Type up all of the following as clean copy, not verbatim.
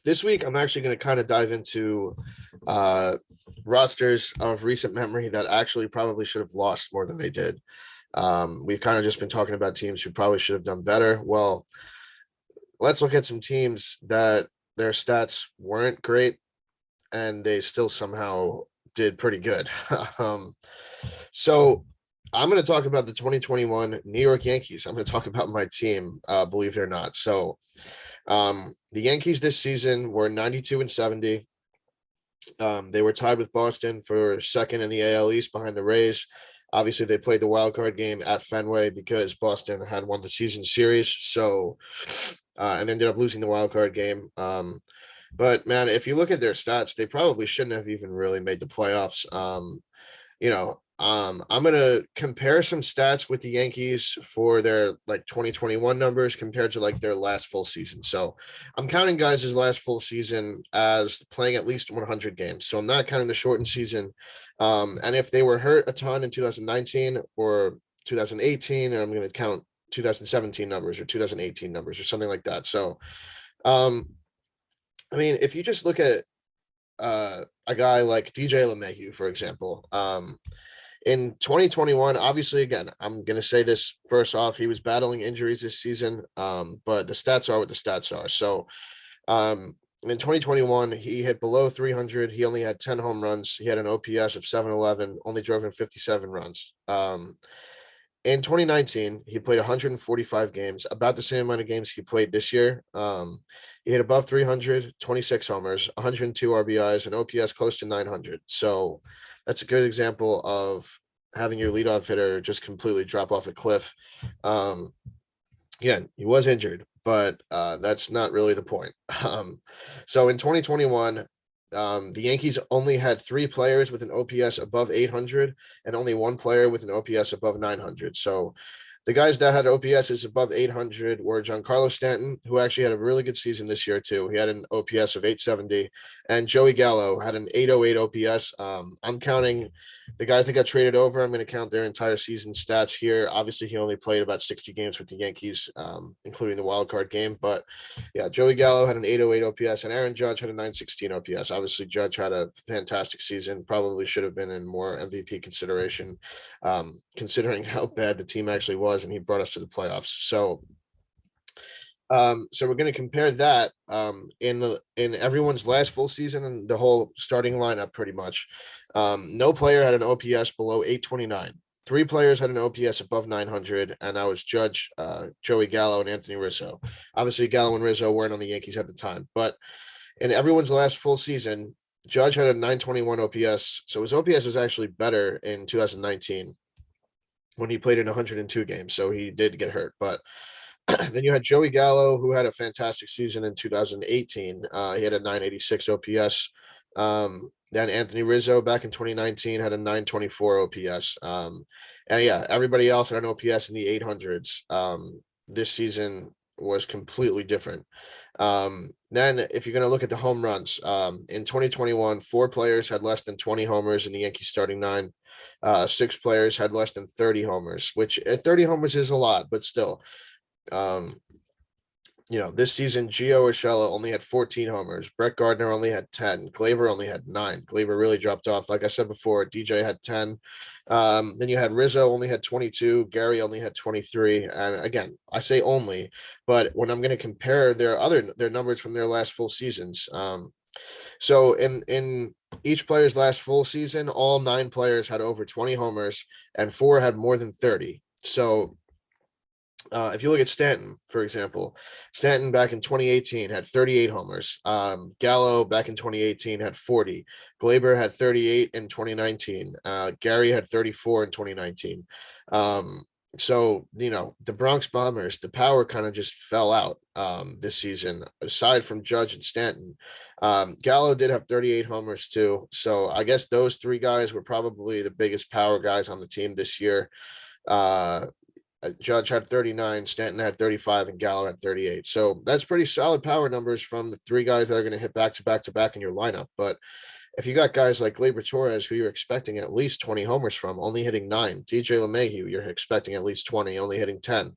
this week I'm actually going to kind of dive into uh, rosters of recent memory that actually probably should have lost more than they did. We've kind of just been talking about teams who probably should have done better. Well, let's look at some teams that their stats weren't great and they still somehow did pretty good. um, so I'm going to talk about the 2021 New York Yankees. I'm going to talk about my team, believe it or not. The Yankees this season were 92 and 70. They were tied with Boston for second in the AL East behind the Rays. Obviously, they played the wild card game at Fenway because Boston had won the season series. And ended up losing the wild card game. But man, if you look at their stats, they probably shouldn't have even really made the playoffs. I'm gonna compare some stats with the Yankees for their like 2021 numbers compared to like their last full season. So I'm counting guys' last full season as playing at least 100 games. So I'm not counting the shortened season. And if they were hurt a ton in 2019 or 2018, I'm going to count 2017 numbers or 2018 numbers or something like that. So, um, I mean, if you just look at a guy like DJ LeMahieu, for example, in 2021, obviously, again, I'm going to say this first off, he was battling injuries this season, but the stats are what the stats are. In 2021, he hit below 300. He only had 10 home runs. He had an OPS of 711, only drove in 57 runs. In 2019, he played 145 games, about the same amount of games he played this year. He hit above 300, 26 homers, 102 RBIs, and OPS close to 900. So that's a good example of having your leadoff hitter just completely drop off a cliff. Again, he was injured, but that's not really the point. So in 2021, the Yankees only had 3 players with an OPS above 800 and only 1 player with an OPS above 900. So the guys that had OPSs above 800 were Giancarlo Stanton, who actually had a really good season this year too. He had an OPS of 870, and Joey Gallo had an 808 OPS. I'm counting the guys that got traded over. I'm going to count their entire season stats here. Obviously, he only played about 60 games with the Yankees, including the wild card game. But yeah, Joey Gallo had an 808 OPS, and Aaron Judge had a 916 OPS. Obviously, Judge had a fantastic season. Probably should have been in more MVP consideration, considering how bad the team actually was, and he brought us to the playoffs. So we're going to compare that in everyone's last full season and the whole starting lineup pretty much. No player had an OPS below 829. 3 players had an OPS above 900, and that was Judge, Joey Gallo, and Anthony Rizzo. Obviously, Gallo and Rizzo weren't on the Yankees at the time, but in everyone's last full season, Judge had a 921 OPS, so his OPS was actually better in 2019 when he played in 102 games, so he did get hurt. But then you had Joey Gallo, who had a fantastic season in 2018. He had a 986 OPS. Then Anthony Rizzo back in 2019 had a 924 OPS. And yeah, everybody else had an OPS in the 800s. This season was completely different. Then if you're going to look at the home runs, in 2021, 4 players had less than 20 homers in the Yankees starting 9. 6 players had less than 30 homers, which 30 homers is a lot, but still. This season, Gio Urshela only had 14 homers. Brett Gardner only had 10. Gleyber only had 9. Gleyber really dropped off. Like I said before, DJ had 10. Then you had Rizzo only had 22. Gary only had 23. And again, I say only, but when I'm going to compare their numbers from their last full seasons, so in each player's last full season, all 9 players had over 20 homers and 4 had more than 30. So if you look at Stanton, for example, Stanton back in 2018 had 38 homers. Gallo back in 2018 had 40. Gleyber had 38 in 2019. Gary had 34 in 2019. The Bronx Bombers, the power kind of just fell out this season, aside from Judge and Stanton. Gallo did have 38 homers too. So I guess those 3 guys were probably the biggest power guys on the team this year. Judge had 39, Stanton had 35, and Gallo had 38. So that's pretty solid power numbers from the 3 guys that are going to hit back to back to back in your lineup. But if you got guys like Gleyber Torres, who you're expecting at least 20 homers from, only hitting 9, DJ LeMahieu, you're expecting at least 20, only hitting 10.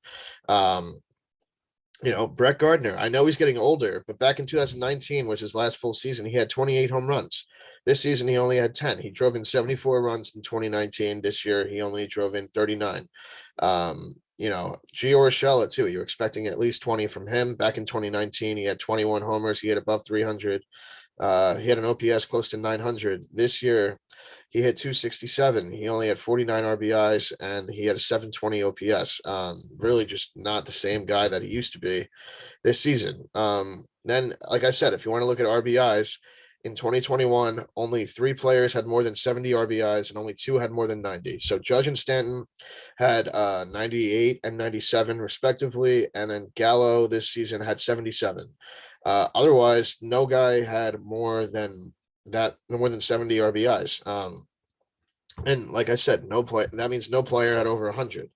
Brett Gardner, I know he's getting older, but back in 2019 was his last full season. He had 28 home runs. This season, he only had 10. He drove in 74 runs in 2019. This year, he only drove in 39. Gio Urshela, too. You're expecting at least 20 from him. Back in 2019, he had 21 homers. He had above 300. He had an OPS close to 900. This year, he hit 267. He only had 49 RBIs and he had a 720 OPS. Really just not the same guy that he used to be this season. Then, like I said, if you want to look at RBIs, in 2021, only 3 players had more than 70 RBIs and only 2 had more than 90. So Judge and Stanton had 98 and 97 respectively, and then Gallow this season had 77. Otherwise, no guy had more than 70 RBIs. And like I said, that means no player had over 100.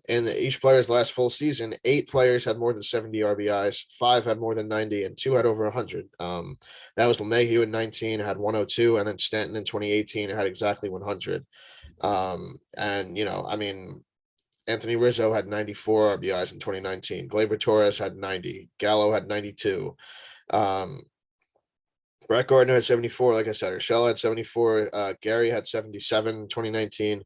In each player's last full season, 8 players had more than 70 RBIs, 5 had more than 90, and 2 had over 100. That was LeMahieu in 19, had 102, and then Stanton in 2018 had exactly 100. Anthony Rizzo had 94 RBIs in 2019. Gleyber Torres had 90. Gallo had 92. Brett Gardner had 74, like I said. Urshela had 74. Gary had 77 in 2019.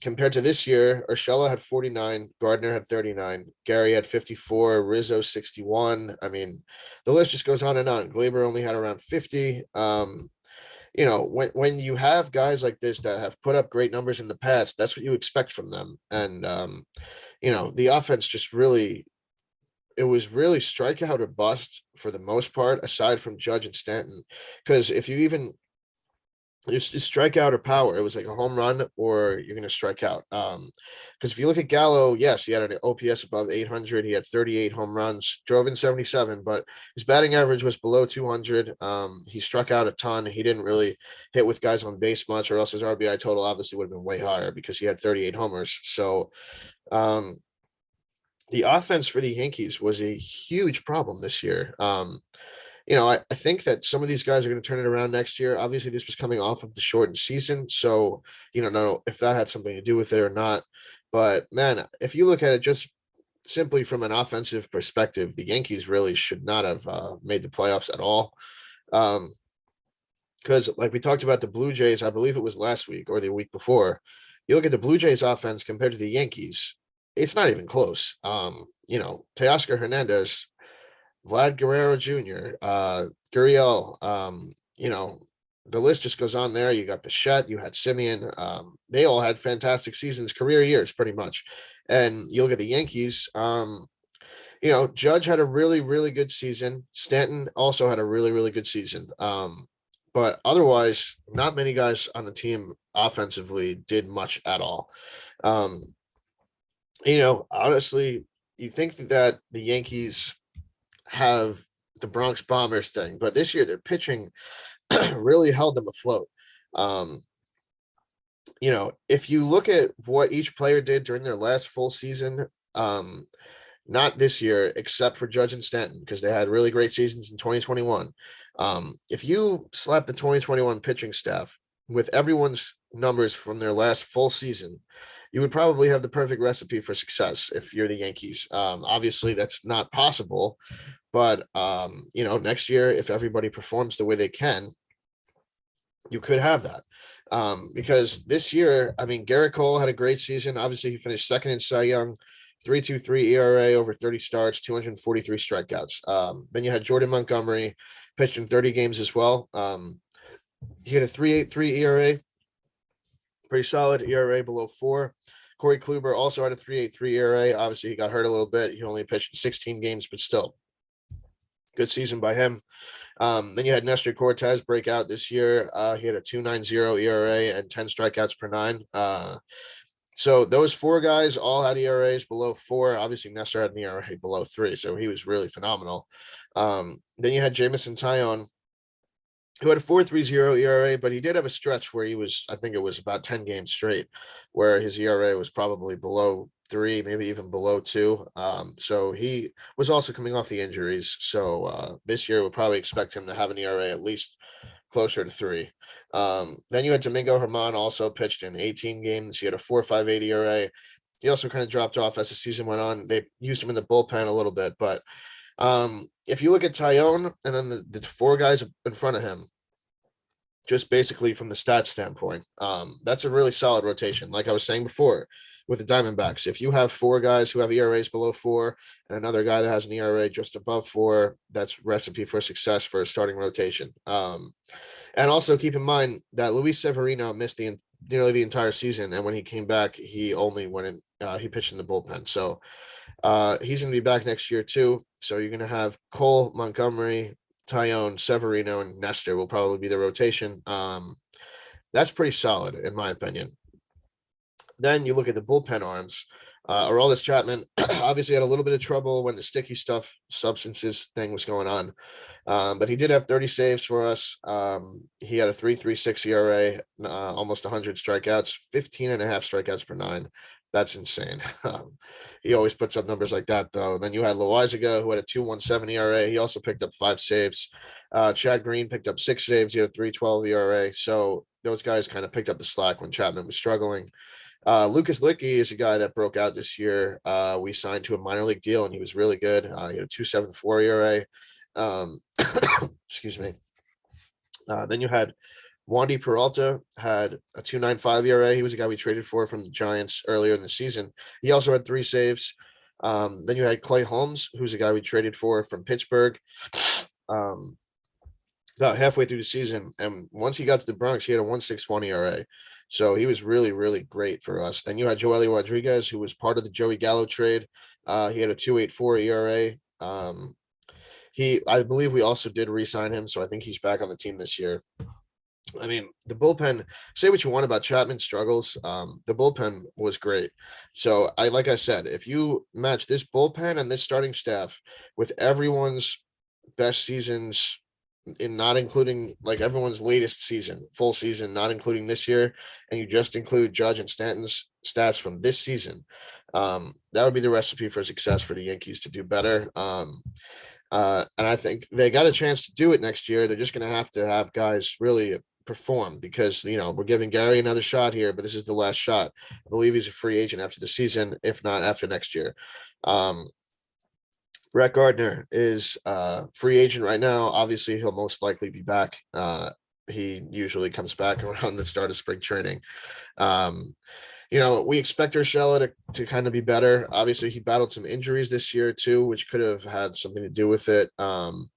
Compared to this year, Urshela had 49, Gardner had 39, Gary had 54, Rizzo 61. I mean, the list just goes on and on. Gleyber only had around 50. When you have guys like this that have put up great numbers in the past, that's what you expect from them. And the offense just really, it was really strikeout or bust for the most part, aside from Judge and Stanton. Because if you even just strike out or power, it was like a home run or you're going to strike out. Because if you look at Gallo, yes, he had an OPS above 800. He had 38 home runs, drove in 77, but his batting average was below 200. He struck out a ton. He didn't really hit with guys on base much, or else his RBI total obviously would have been way higher because he had 38 homers. So, the offense for the Yankees was a huge problem this year. I think that some of these guys are going to turn it around next year. Obviously, this was coming off of the shortened season. So, know if that had something to do with it or not. But man, if you look at it just simply from an offensive perspective, the Yankees really should not have made the playoffs at all. Because like we talked about the Blue Jays, I believe it was last week or the week before. You look at the Blue Jays offense compared to the Yankees, it's not even close. Teoscar Hernandez, Vlad Guerrero Jr., Gurriel, the list just goes on there. You got Bichette, you had Simeon. They all had fantastic seasons, career years, pretty much. And you look at the Yankees, Judge had a really, really good season. Stanton also had a really, really good season. But otherwise, not many guys on the team offensively did much at all. Honestly, you think that the Yankees have the Bronx Bombers thing, but this year their pitching really held them afloat. If you look at what each player did during their last full season, not this year, except for Judge and Stanton, because they had really great seasons in 2021. If you slap the 2021 pitching staff with everyone's numbers from their last full season, you would probably have the perfect recipe for success if you're the Yankees. Obviously, that's not possible, but next year, if everybody performs the way they can, you could have that. Because this year, Garrett Cole had a great season. Obviously, he finished second in Cy Young, 3.23 ERA over 30 starts, 243 strikeouts. Then you had Jordan Montgomery, pitched in 30 games as well. He had a 3.83 ERA, pretty solid ERA below 4. Corey Kluber also had a 3.83 ERA. Obviously, he got hurt a little bit. He only pitched 16 games, but still, good season by him. Then you had Nestor Cortez break out this year. He had a 2.90 ERA and 10 strikeouts per 9. So those 4 guys all had ERAs below 4. Obviously, Nestor had an ERA below 3, so he was really phenomenal. Then you had Jameson Taillon, who had a 4.30 ERA, but he did have a stretch where he was, I think it was about 10 games straight, where his ERA was probably below 3, maybe even below 2. So he was also coming off the injuries. So this year we'll probably expect him to have an ERA at least closer to 3. Then you had Domingo Germán, also pitched in 18 games. He had a 4.58 ERA. He also kind of dropped off as the season went on. They used him in the bullpen a little bit, but if you look at Tyone and then the four guys in front of him, just basically from the stats standpoint, that's a really solid rotation. Like I was saying before with the Diamondbacks, if you have four guys who have ERAs below 4 and another guy that has an ERA just above 4, that's recipe for success for a starting rotation. And also keep in mind that Luis Severino missed nearly the entire season, and when he came back, he only went in. He pitched in the bullpen, so he's going to be back next year too. So you're going to have Cole, Montgomery, Tyone, Severino, and Nestor will probably be the rotation. That's pretty solid in my opinion. Then you look at the bullpen arms. Aroldis Chapman obviously had a little bit of trouble when the sticky substances thing was going on. But he did have 30 saves for us. He had a 3.36 ERA, almost 100 strikeouts, 15 and a half strikeouts per 9. That's insane. He always puts up numbers like that, though. Then you had Loizaga, who had a 2.17 ERA. He also picked up 5 saves. Chad Green picked up 6 saves. He had a 3.12 ERA. So those guys kind of picked up the slack when Chapman was struggling. Lucas Licky is a guy that broke out this year. We signed to a minor league deal, and he was really good. He had a 2.74 ERA. Excuse me. Then you had Wandy Peralta had a 2.95 ERA. He was a guy we traded for from the Giants earlier in the season. He also had 3 saves. Then you had Clay Holmes, who's a guy we traded for from Pittsburgh. About halfway through the season, and once he got to the Bronx, he had a 1.61 ERA. So he was really, really great for us. Then you had Joely Rodriguez, who was part of the Joey Gallo trade. He had a 2.84 ERA. I believe we also did re-sign him, so I think he's back on the team this year. I mean, the bullpen, say what you want about Chapman's struggles. The bullpen was great. So like I said, if you match this bullpen and this starting staff with everyone's best seasons, in not including like everyone's latest season, full season, not including this year, and you just include Judge and Stanton's stats from this season, that would be the recipe for success for the Yankees to do better. And I think they got a chance to do it next year. They're just going to have guys really perform because, we're giving Gary another shot here, but this is the last shot. I believe he's a free agent after the season, if not after next year. Brett Gardner is a free agent right now. Obviously, he'll most likely be back. He usually comes back around the start of spring training. We expect Urshela to kind of be better. Obviously, he battled some injuries this year too, which could have had something to do with it. Glaber,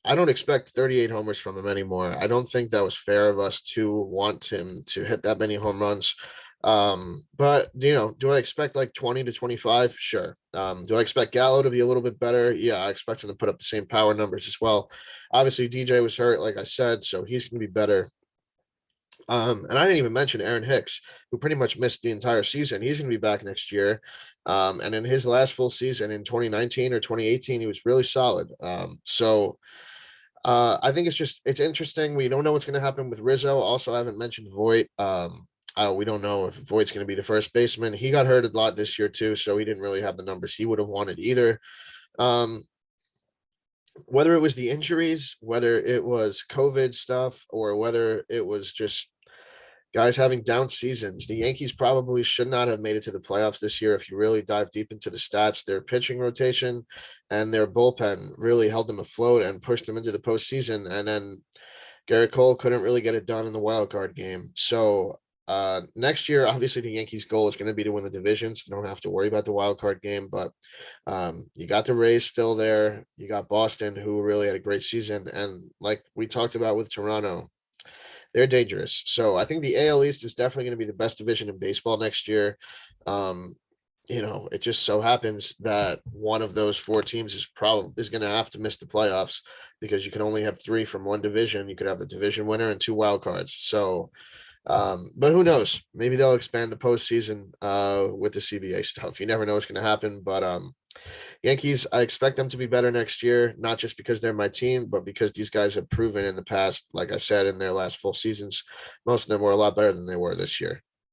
I don't expect 38 homers from him anymore. I don't think that was fair of us to want him to hit that many home runs. But do I expect like 20 to 25? Sure. Do I expect Gallow to be a little bit better? Yeah, I expect him to put up the same power numbers as well. Obviously, DJ was hurt, like I said, so he's going to be better. And I didn't even mention Aaron Hicks, who pretty much missed the entire season. He's going to be back next year. And in his last full season in 2019 or 2018, he was really solid. I think it's interesting. We don't know what's going to happen with Rizzo. Also, I haven't mentioned Voit. We don't know if Voigt's going to be the first baseman. He got hurt a lot this year too, so he didn't really have the numbers he would have wanted either. Whether it was the injuries, whether it was COVID stuff, or whether it was just guys having down seasons, the Yankees probably should not have made it to the playoffs this year. If you really dive deep into the stats, their pitching rotation and their bullpen really held them afloat and pushed them into the postseason. And then Garrett Cole couldn't really get it done in the wild card game. So next year, obviously, the Yankees' goal is going to be to win the divisions. They don't have to worry about the wild card game, but you got the Rays still there. You got Boston, who really had a great season, and like we talked about with Toronto, they're dangerous. So I think the AL East is definitely going to be the best division in baseball next year. It just so happens that one of those 4 teams is going to have to miss the playoffs because you can only have 3 from one division. You could have the division winner and 2 wild cards. So. But who knows? Maybe they'll expand the postseason with the CBA stuff. You never know what's going to happen. But Yankees, I expect them to be better next year, not just because they're my team, but because these guys have proven in the past, like I said, in their last full seasons, most of them were a lot better than they were this year.